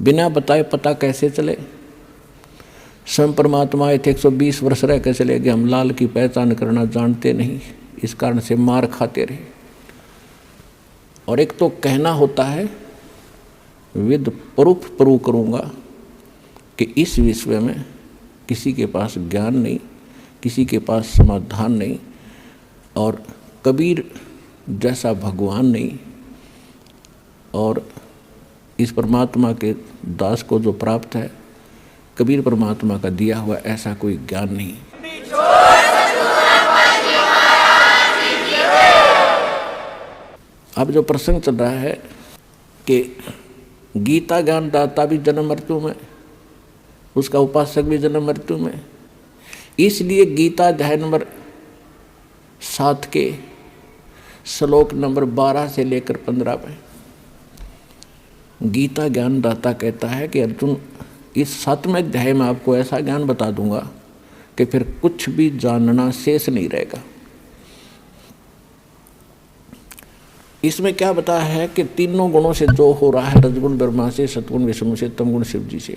बिना बताए पता कैसे चले? स्वयं परमात्मा आए थे, 120 वर्ष रह के चले गए, हम लाल की पहचान करना जानते नहीं, इस कारण से मार खाते रहे। और एक तो कहना होता है विद प्रूफ प्रूव करूँगा कि इस विश्व में किसी के पास ज्ञान नहीं, किसी के पास समाधान नहीं, और कबीर जैसा भगवान नहीं, और इस परमात्मा के दास को जो प्राप्त है कबीर परमात्मा का दिया हुआ ऐसा कोई ज्ञान नहीं। अब जो प्रसंग चल रहा है कि गीता ज्ञान दाता भी जन्म मृत्यु में, उसका उपासक भी जन्म मृत्यु में, इसलिए गीता अध्याय नंबर 7 के श्लोक नंबर 12 से लेकर 15 में गीता ज्ञान दाता कहता है कि अर्जुन, इस 7वें अध्याय में आपको ऐसा ज्ञान बता दूंगा कि फिर कुछ भी जानना शेष नहीं रहेगा। इसमें क्या बताया है कि तीनों गुणों से जो हो रहा है, रजगुण ब्रह्मा से, सतगुण विष्णु से, तमगुण शिव जी से।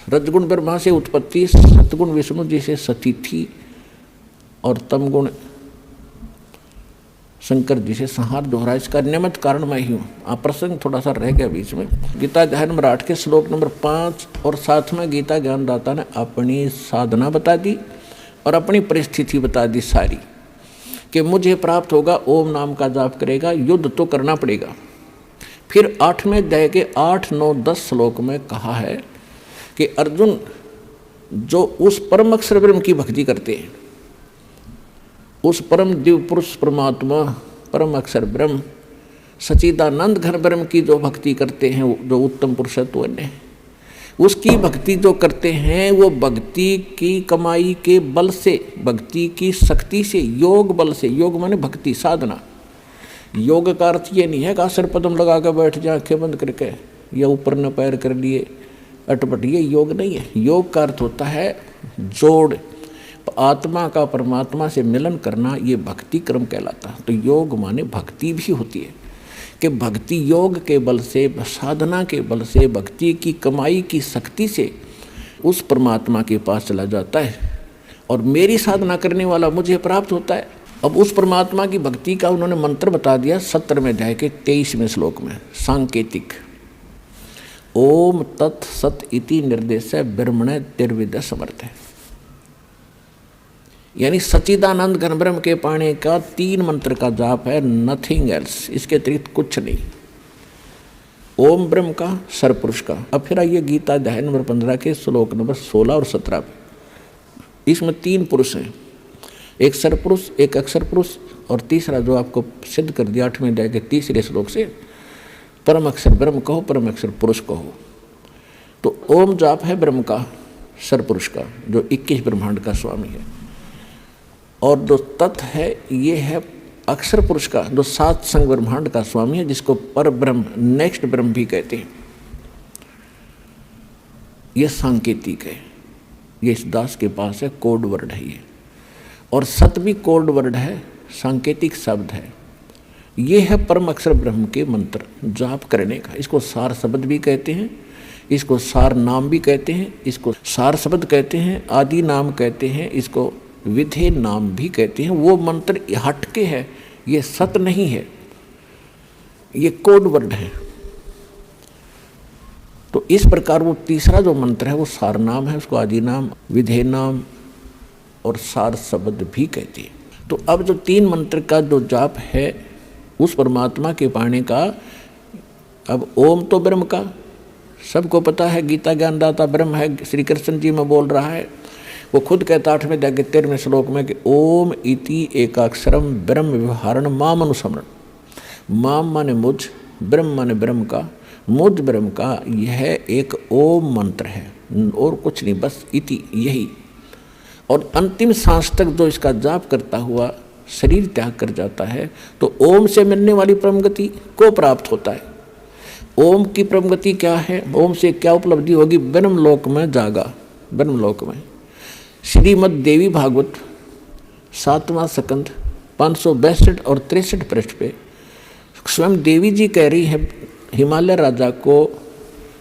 रजगुण ब्रह्मा से उत्पत्ति, सतगुण विष्णु जी से सतिथि, और तमगुण शंकर जी से संहार दोहरा। इसका निमित्त कारण मैं ही हूँ। आप प्रसंग थोड़ा सा रह गया बीच में। गीता अध्याय नंबर 8 के श्लोक नंबर 5 और 7 में गीता ज्ञानदाता ने अपनी साधना बता दी और अपनी परिस्थिति बता दी सारी, कि मुझे प्राप्त होगा, ओम नाम का जाप करेगा, युद्ध तो करना पड़ेगा। फिर 8वें अध्याय के 8, 9, 10 श्लोक में कहा है कि अर्जुन जो उस परम अक्षर ब्रह्म की भक्ति करते हैं, उस परम दिव्य पुरुष परमात्मा परम अक्षर ब्रह्म सच्चिदानंद घन ब्रह्म की जो भक्ति करते हैं, जो उत्तम पुरुषत्व है, उसकी भक्ति जो करते हैं, वो भक्ति की कमाई के बल से, भक्ति की शक्ति से, योग बल से, योग माने भक्ति साधना। योग का अर्थ ये नहीं है कि आसन पद्म लगा कर बैठ जाए आंखें बंद करके, या ऊपर न पैर कर लिए अटपट, ये योग नहीं है। योग का अर्थ होता है जोड़, आत्मा का परमात्मा से मिलन करना, ये भक्ति क्रम कहलाता है। तो योग माने भक्ति भी होती है कि भक्ति योग के बल से, साधना के बल से, भक्ति की कमाई की शक्ति से उस परमात्मा के पास चला जाता है, और मेरी साधना करने वाला मुझे प्राप्त होता है। अब उस परमात्मा की भक्ति का उन्होंने मंत्र बता दिया 17वें अध्याय के 23वें श्लोक में, सांकेतिक। ओम तत् सत इति निर्देश ब्रह्मण तिर्विद समर्थ है, यानी सच्चिदानंद घन ब्रह्म के पाने का 3 मंत्र का जाप है, नथिंग एल्स, इसके अतिरिक्त कुछ नहीं। ओम ब्रह्म का, सरपुरुष का। अब फिर आइए गीता अध्याय नंबर 15 के श्लोक नंबर 16 और 17 पे। इसमें 3 पुरुष हैं, एक सरपुरुष, एक अक्षर पुरुष, और तीसरा जो आपको सिद्ध कर दिया 8वें अध्याय के 3रे श्लोक से, परम अक्षर ब्रह्म कहो, परम अक्षर पुरुष कहो। तो ओम जाप है ब्रह्म का, सरपुरुष का, जो 21 ब्रह्मांड का स्वामी है, और जो तत् है ये है अक्षर पुरुष का, जो 7 संग ब्रह्मांड का स्वामी है, जिसको पर ब्रह्म, नेक्स्ट ब्रह्म भी कहते हैं। ये सांकेतिक है, ये इस दास के पास है, कोड वर्ड है ये, और सत भी कोड वर्ड है, सांकेतिक शब्द है। ये है परम अक्षर ब्रह्म के मंत्र जाप करने का। इसको सार शब्द भी कहते हैं, इसको सार नाम भी कहते हैं, इसको सार शब्द कहते हैं, आदि नाम कहते हैं, इसको विधेय नाम भी कहते हैं। वो मंत्र हटके है, ये सत नहीं है, ये कोड वर्ड है। तो इस प्रकार वो तीसरा जो मंत्र है वो सार नाम है, उसको आदि नाम, विधेय नाम और सार शब्द भी कहते हैं। तो अब जो 3 मंत्र का जो जाप है उस परमात्मा के पाने का, अब ओम तो ब्रह्म का सबको पता है, गीता ज्ञानदाता ब्रह्म है, श्री कृष्ण जी में बोल रहा है। वो खुद कहता 8वें अध्याय के 13वें श्लोक में कि ओम इति एकाक्षरम ब्रह्म व्यवहारण माम अनुसमरण। माम माने मुझ, ब्रह्म माने ब्रह्म का, मुझ ब्रह्म का यह एक ओम मंत्र है, और कुछ नहीं, बस इति यही। और अंतिम सांस तक जो इसका जाप करता हुआ शरीर त्याग कर जाता है, तो ओम से मिलने वाली परम गति को प्राप्त होता है। ओम की परम गति क्या है, ओम से क्या उपलब्धि होगी? ब्रह्मलोक में जागा, ब्रह्मलोक में। श्रीमद् देवी भागवत 7वां स्कंध 562 और 63 पृष्ठ पे स्वयं देवी जी कह रही है हिमालय राजा को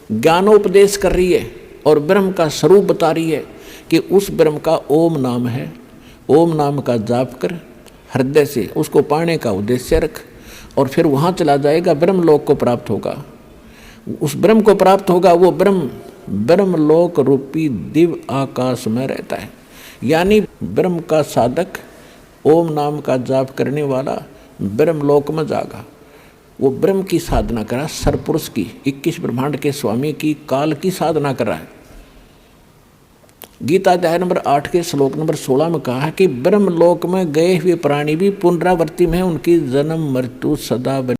ज्ञानोपदेश कर रही है और ब्रह्म का स्वरूप बता रही है कि उस ब्रह्म का ओम नाम है। ओम नाम का जाप कर हृदय से उसको पाने का उद्देश्य रख और फिर वहाँ चला जाएगा, ब्रह्म लोक को प्राप्त होगा। उस ब्रह्म को प्राप्त होगा, वो ब्रह्म लोक रूपी दिव्य आकाश में रहता है। यानी ब्रह्म का साधक, ओम नाम का जाप करने वाला ब्रह्म लोक में जागा। वो ब्रह्म की साधना करा, सरपुरुष की, 21 ब्रह्मांड के स्वामी की, काल की साधना करा है। गीता अध्याय नंबर 8 के श्लोक नंबर 16 में कहा है कि ब्रह्म लोक में गए हुए प्राणी भी पुनरावृत्ति में उनकी जन्म मृत्यु सदा